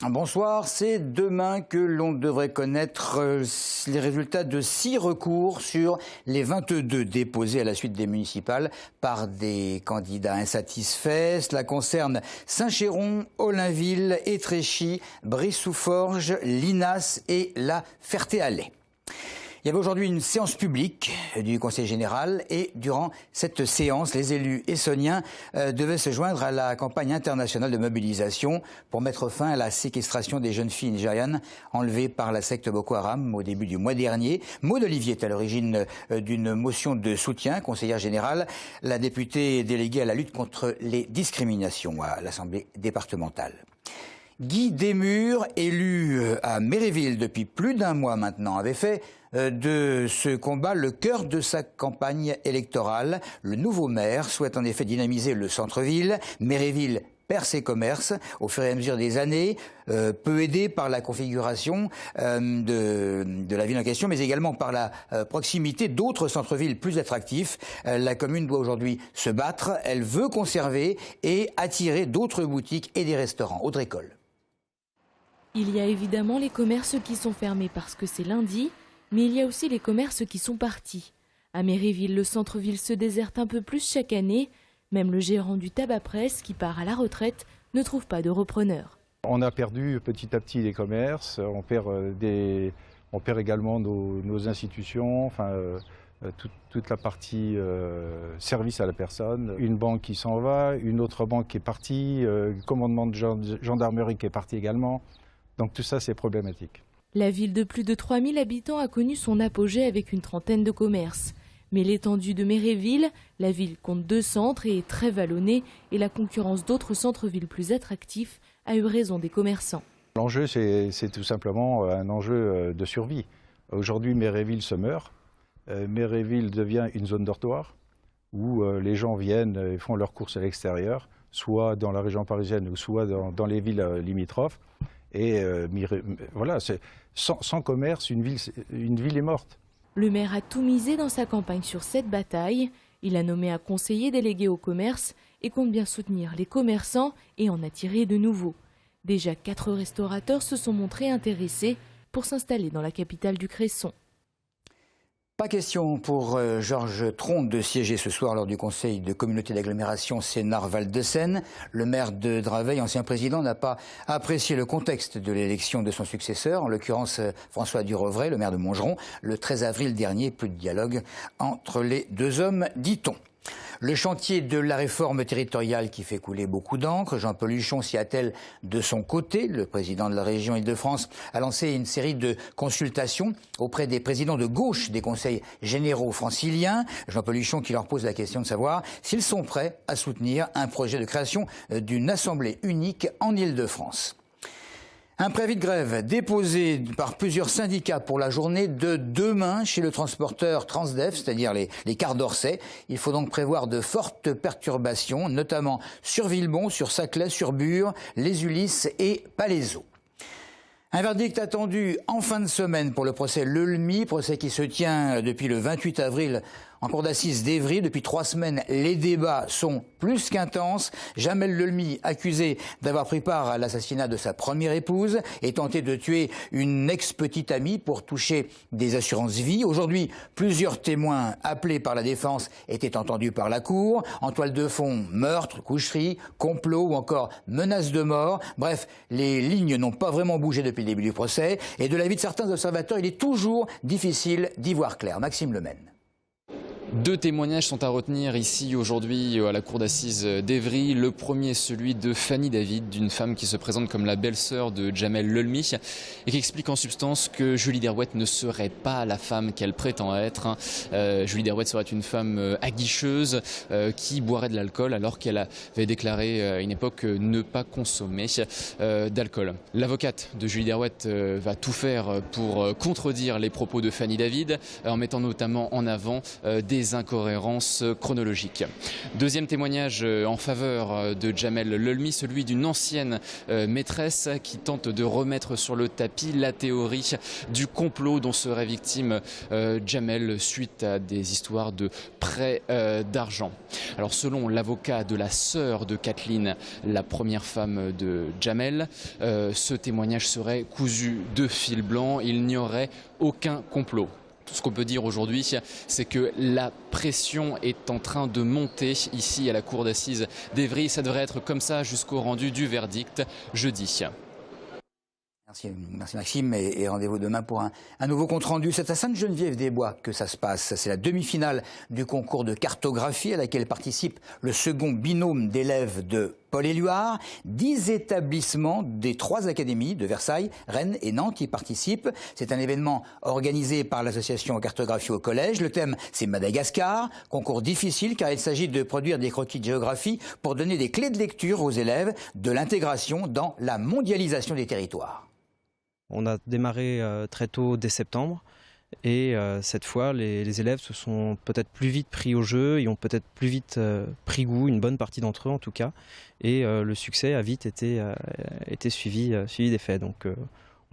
Bonsoir, c'est demain que l'on devrait connaître les résultats de 6 recours sur les 22 déposés à la suite des municipales par des candidats insatisfaits. Cela concerne Saint-Chéron, Olainville, Étréchy, Brive-sous-Forges, Linas et la Ferté-Alais. Il y avait aujourd'hui une séance publique du Conseil général et durant cette séance, les élus essonniens devaient se joindre à la campagne internationale de mobilisation pour mettre fin à la séquestration des jeunes filles nigérianes enlevées par la secte Boko Haram au début du mois dernier. Maud Olivier est à l'origine d'une motion de soutien. Conseillère générale, la députée déléguée à la lutte contre les discriminations à l'Assemblée départementale. Guy Desmures, élu à Méréville depuis plus d'un mois maintenant, avait fait de ce combat le cœur de sa campagne électorale. Le nouveau maire souhaite en effet dynamiser le centre-ville. Méréville perd ses commerces au fur et à mesure des années, peu aidé par la configuration de la ville en question, mais également par la proximité d'autres centres-villes plus attractifs. La commune doit aujourd'hui se battre. Elle veut conserver et attirer d'autres boutiques et des restaurants. Audrey Coll. Il y a évidemment les commerces qui sont fermés parce que c'est lundi, mais il y a aussi les commerces qui sont partis. À Méréville, le centre-ville se déserte un peu plus chaque année. Même le gérant du tabac presse, qui part à la retraite, ne trouve pas de repreneur. On a perdu petit à petit les commerces, on perd également nos institutions, enfin, toute la partie service à la personne. Une banque qui s'en va, une autre banque qui est partie, commandement de gendarmerie qui est parti également. Donc tout ça, c'est problématique. La ville de plus de 3000 habitants a connu son apogée avec une trentaine de commerces. Mais l'étendue de Méréville, la ville compte 2 centres et est très vallonnée, et la concurrence d'autres centres-villes plus attractifs a eu raison des commerçants. L'enjeu, c'est tout simplement un enjeu de survie. Aujourd'hui, Méréville se meurt. Méréville devient une zone dortoir où les gens viennent et font leurs courses à l'extérieur, soit dans la région parisienne ou soit dans les villes limitrophes. Et voilà, sans commerce, une ville est morte. Le maire a tout misé dans sa campagne sur cette bataille. Il a nommé un conseiller délégué au commerce et compte bien soutenir les commerçants et en attirer de nouveaux. Déjà 4 restaurateurs se sont montrés intéressés pour s'installer dans la capitale du Cresson. Pas question pour Georges Tronte de siéger ce soir lors du conseil de communauté d'agglomération Sénart-Val de Seine. Le maire de Draveil, ancien président, n'a pas apprécié le contexte de l'élection de son successeur, en l'occurrence François Durovray, le maire de Montgeron. Le 13 avril dernier, plus de dialogue entre les deux hommes, dit-on. Le chantier de la réforme territoriale qui fait couler beaucoup d'encre, Jean-Paul Huchon s'y attelle de son côté. Le président de la région Île-de-France a lancé une série de consultations auprès des présidents de gauche des conseils généraux franciliens. Jean-Paul Huchon qui leur pose la question de savoir s'ils sont prêts à soutenir un projet de création d'une assemblée unique en Île-de-France. Un préavis de grève déposé par plusieurs syndicats pour la journée de demain chez le transporteur Transdev, c'est-à-dire les cars d'Orsay. Il faut donc prévoir de fortes perturbations, notamment sur Villebon, sur Saclay, sur Bure, les Ulysses et Palaiseau. Un verdict attendu en fin de semaine pour le procès Lelmy, procès qui se tient depuis le 28 avril en cour d'assises d'Évry. Depuis 3 semaines, les débats sont plus qu'intenses. Jamel Lelmy, accusé d'avoir pris part à l'assassinat de sa première épouse et tenté de tuer une ex-petite amie pour toucher des assurances-vie. Aujourd'hui, plusieurs témoins appelés par la défense étaient entendus par la cour. En toile de fond, meurtre, coucherie, complot ou encore menace de mort. Bref, les lignes n'ont pas vraiment bougé depuis le début du procès. Et de l'avis de certains observateurs, il est toujours difficile d'y voir clair. Maxime Lemaine. 2 témoignages sont à retenir ici aujourd'hui à la cour d'assises d'Évry. Le premier, celui de Fanny David, d'une femme qui se présente comme la belle-sœur de Jamel Lelmy et qui explique en substance que Julie Derouet ne serait pas la femme qu'elle prétend être. Julie Derouet serait une femme aguicheuse qui boirait de l'alcool alors qu'elle avait déclaré à une époque ne pas consommer d'alcool. L'avocate de Julie Derouet va tout faire pour contredire les propos de Fanny David en mettant notamment en avant des des incohérences chronologiques. Deuxième témoignage en faveur de Jamel Lelmi, celui d'une ancienne maîtresse qui tente de remettre sur le tapis la théorie du complot dont serait victime Jamel suite à des histoires de prêt d'argent. Alors selon l'avocat de la sœur de Kathleen, la première femme de Jamel, ce témoignage serait cousu de fil blanc, il n'y aurait aucun complot. Tout ce qu'on peut dire aujourd'hui, c'est que la pression est en train de monter ici à la cour d'assises d'Évry. Ça devrait être comme ça jusqu'au rendu du verdict jeudi. Merci Maxime et rendez-vous demain pour un nouveau compte-rendu. C'est à Sainte-Geneviève-des-Bois que ça se passe. C'est la demi-finale du concours de cartographie à laquelle participe le second binôme d'élèves de Paul Éluard. 10 établissements des 3 académies de Versailles, Rennes et Nantes y participent. C'est un événement organisé par l'association Cartographie au collège. Le thème, c'est Madagascar. Concours difficile car il s'agit de produire des croquis de géographie pour donner des clés de lecture aux élèves de l'intégration dans la mondialisation des territoires. On a démarré très tôt, dès septembre, et cette fois, les élèves se sont peut-être plus vite pris au jeu, ils ont peut-être plus vite pris goût, une bonne partie d'entre eux en tout cas, et le succès a vite été suivi des faits. Donc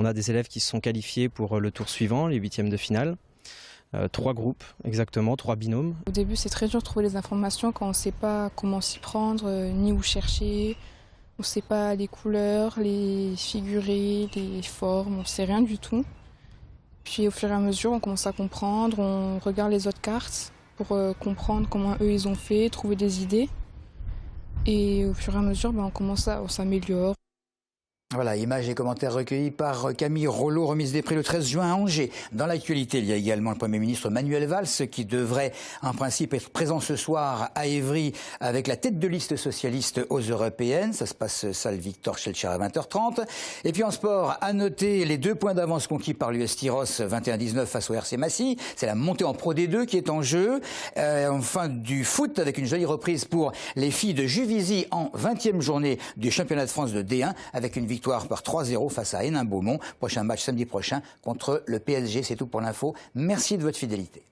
on a des élèves qui se sont qualifiés pour le tour suivant, les 8e de finale. 3 groupes, exactement, 3 binômes. Au début, c'est très dur de trouver les informations quand on ne sait pas comment s'y prendre, ni où chercher. On ne sait pas les couleurs, les figurés, les formes, on ne sait rien du tout. Puis au fur et à mesure, on commence à comprendre, on regarde les autres cartes pour comprendre comment eux ils ont fait, trouver des idées. Et au fur et à mesure, on s'améliore. Voilà, images et commentaires recueillis par Camille Rollo, remise des prix le 13 juin à Angers. Dans l'actualité, il y a également le Premier ministre Manuel Valls qui devrait en principe être présent ce soir à Évry avec la tête de liste socialiste aux Européennes. Ça se passe salle Victor Schellcher à 20h30. Et puis en sport, à noter les 2 points d'avance conquis par l'US Tyros 21-19 face au RC Massy. C'est la montée en Pro D2 qui est en jeu. Enfin du foot avec une jolie reprise pour les filles de Juvisy en 20e journée du championnat de France de D1 avec une victoire par 3-0 face à Hénin-Beaumont. Prochain match samedi prochain contre le PSG. C'est tout pour l'info. Merci de votre fidélité.